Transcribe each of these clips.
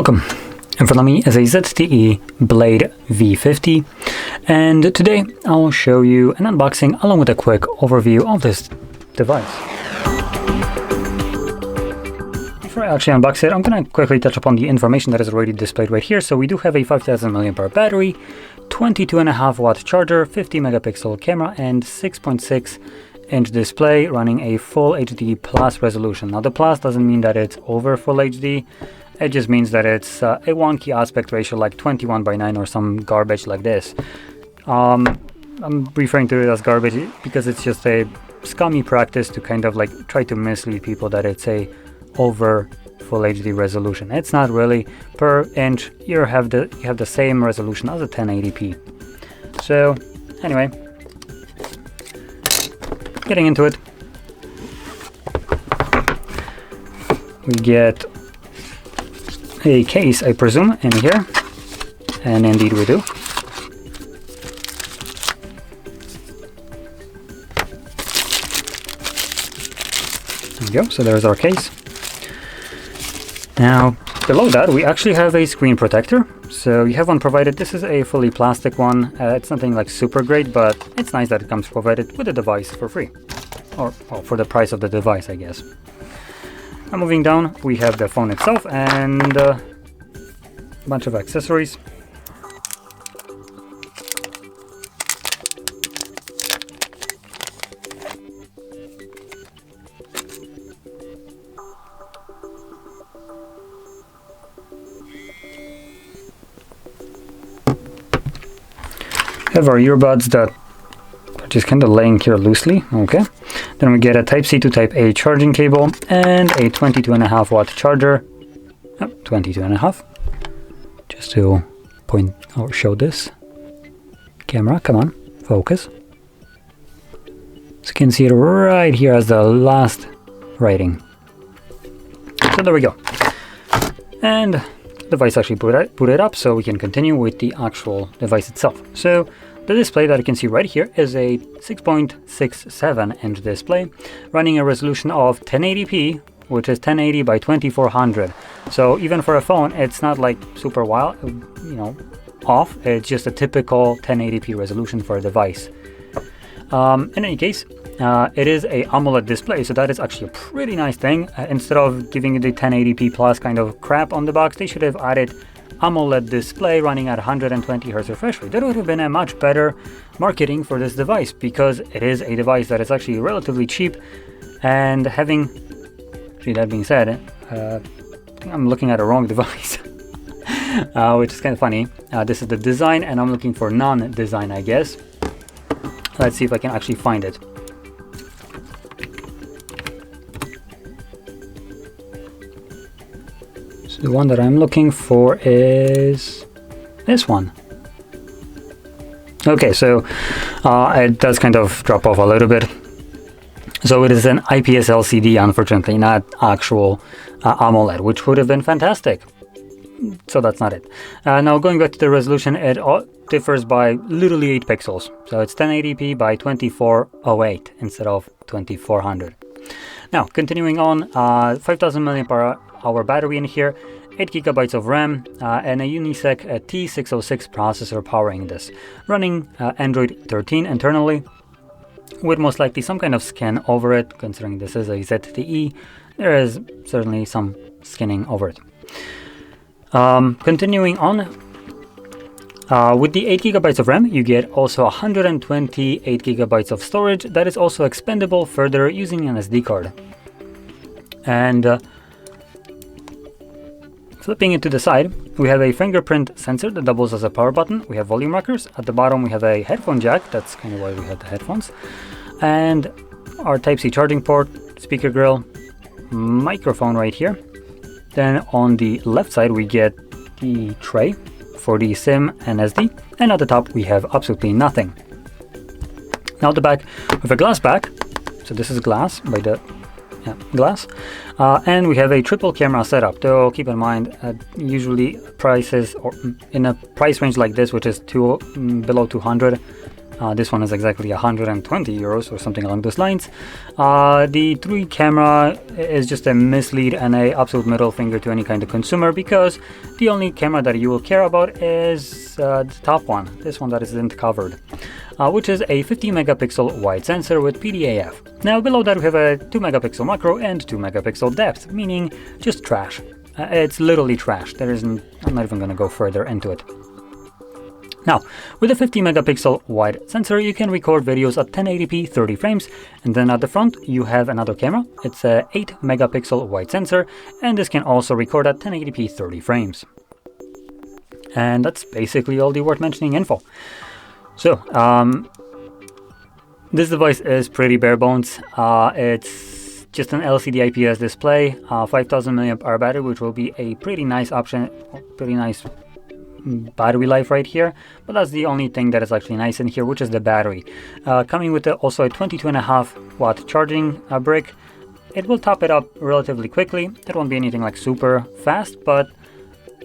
Welcome. In front of me is a ZTE Blade V50, and today I'll show you an unboxing along with a quick overview of this device. Before I actually unbox it, I'm going to quickly touch upon the information that is already displayed right here. So we do have a 5000 mAh battery, 22.5 watt charger, 50 megapixel camera, and 6.6 inch display running a full HD plus resolution. Now the plus doesn't mean that it's over full HD. It just means that it's a wonky aspect ratio like 21:9 or some garbage like this. I'm referring to it as garbage because it's just a scummy practice to kind of like try to mislead people that it's a over full HD resolution. It's not really. Per inch you have the same resolution as a 1080p. So anyway, getting into it, we get a case, I presume, in here, and indeed we do. There we go, so there's our case. Now below that we actually have a screen protector. So you have one provided. This is a fully plastic one. It's nothing like super great, but it's nice that it comes provided with the device for free, or well, for the price of the device, I guess. Now moving down, we have the phone itself and a bunch of accessories. We have our earbuds that are just kind of laying here loosely. Okay. Then we get a Type-C to Type-A charging cable and a 22.5 watt charger. 22.5. Just to point or show this. Camera, come on, focus. So you can see it right here as the last rating. So there we go. And the device actually booted up, so we can continue with the actual device itself. So the display that you can see right here is a 6.67 inch display running a resolution of 1080p, which is 1080 by 2400. So even for a phone, it's not like super wild, off. It's just a typical 1080p resolution for a device. In any case, it is a AMOLED display, so that is actually a pretty nice thing. Instead of giving you the 1080p plus kind of crap on the box, they should have added AMOLED display running at 120 Hz refresh rate. That would have been a much better marketing for this device, because it is a device that is actually relatively cheap. And that being said, I'm looking at a wrong device, which is kind of funny. This is the design, and I'm looking for non-design, I guess. Let's see if I can actually find it. So the one that I'm looking for is this one. Okay, so it does kind of drop off a little bit. So it is an IPS LCD, unfortunately, not actual AMOLED, which would have been fantastic. So that's not it. Now going back to the resolution, it differs by literally 8 pixels. So it's 1080p by 2408 instead of 2400. Now continuing on, 5000 mAh battery in here, 8 GB of RAM, and a Unisec T606 processor powering this, running Android 13 internally, with most likely some kind of skin over it. Considering this is a ZTE, there is certainly some skinning over it. Continuing on, with the 8 GB of RAM, you get also 128 GB of storage that is also expandable further using an SD card. And flipping it to the side, we have a fingerprint sensor that doubles as a power button. We have volume rockers. At the bottom, we have a headphone jack. That's kind of why we have the headphones. And our Type-C charging port, speaker grill, microphone right here. Then on the left side, we get the tray for the SIM and SD. And at the top, we have absolutely nothing. Now the back, with a glass back. So this is glass by the glass, and we have a triple camera setup. Though keep in mind, usually prices or in a price range like this, which is below 200, This one is exactly 120 euros or something along those lines. The 3 camera is just a mislead and a absolute middle finger to any kind of consumer, because the only camera that you will care about is the top one, this one that isn't covered, which is a 50 megapixel wide sensor with PDAF. Now below that we have a 2 megapixel macro and 2 megapixel depth, meaning just trash. It's literally trash. I'm not even going to go further into it. Now, with a 50 megapixel wide sensor, you can record videos at 1080p 30 frames, and then at the front you have another camera. It's a 8 megapixel wide sensor, and this can also record at 1080p 30 frames. And that's basically all the worth mentioning info. So, this device is pretty bare bones. It's just an LCD IPS display, 5000 mAh battery, which will be a pretty nice option, pretty nice battery life right here, but that's the only thing that is actually nice in here, which is the battery. Coming with also a 22.5 watt charging brick. It will top it up relatively quickly. It won't be anything like super fast, but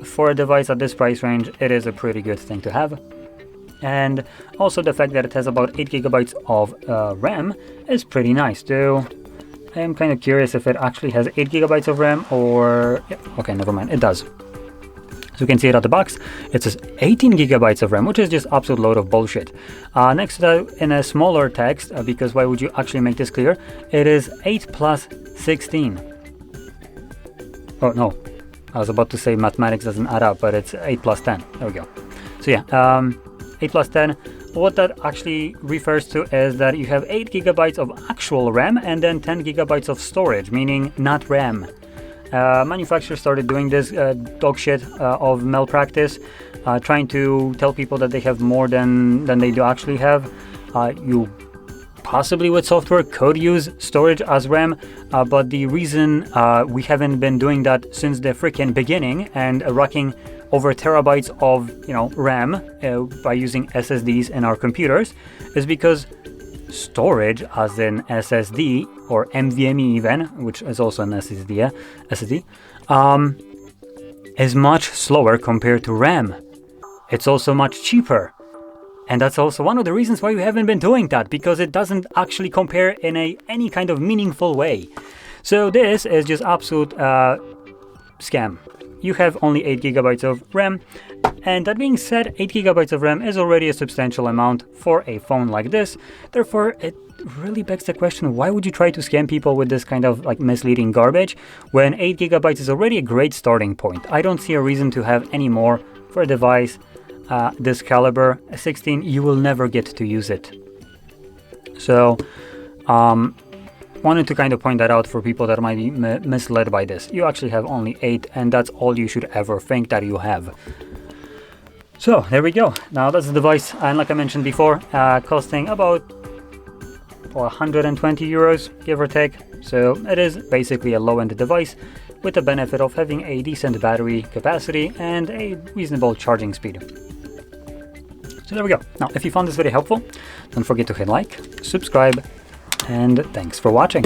for a device at this price range, it is a pretty good thing to have. And also the fact that it has about 8 gigabytes of RAM is pretty nice too. I am kind of curious if it actually has 8 gigabytes of RAM or... yeah, okay, never mind, it does. So you can see it at the box. It says 18 gigabytes of RAM, which is just absolute load of bullshit. Next to that, in a smaller text, because why would you actually make this clear? It is 8 plus 16. Oh no, I was about to say mathematics doesn't add up, but it's 8 plus 10. There we go. So yeah, 8 plus 10. What that actually refers to is that you have 8 gigabytes of actual RAM and then 10 gigabytes of storage, meaning not RAM. Manufacturers started doing this dog shit of malpractice, trying to tell people that they have more than they do actually have. You possibly with software could use storage as RAM, but the reason we haven't been doing that since the freaking beginning and racking over terabytes of RAM by using SSDs in our computers is because storage, as in SSD or NVMe even, which is also an SSD, is much slower compared to RAM. It's also much cheaper. And that's also one of the reasons why we haven't been doing that, because it doesn't actually compare in any kind of meaningful way. So this is just absolute scam. You have only 8 gigabytes of RAM, and that being said, 8 gigabytes of RAM is already a substantial amount for a phone like this. Therefore, it really begs the question, why would you try to scam people with this kind of like misleading garbage when 8 gigabytes is already a great starting point? I don't see a reason to have any more for a device this caliber. 16, you will never get to use it. So, wanted to kind of point that out for people that might be misled by this. You actually have only 8, and that's all you should ever think that you have. So there we go. Now that's the device, and like I mentioned before, costing about 120 euros, give or take. So it is basically a low-end device with the benefit of having a decent battery capacity and a reasonable charging speed. So there we go. Now, if you found this video helpful, don't forget to hit like, subscribe, and thanks for watching.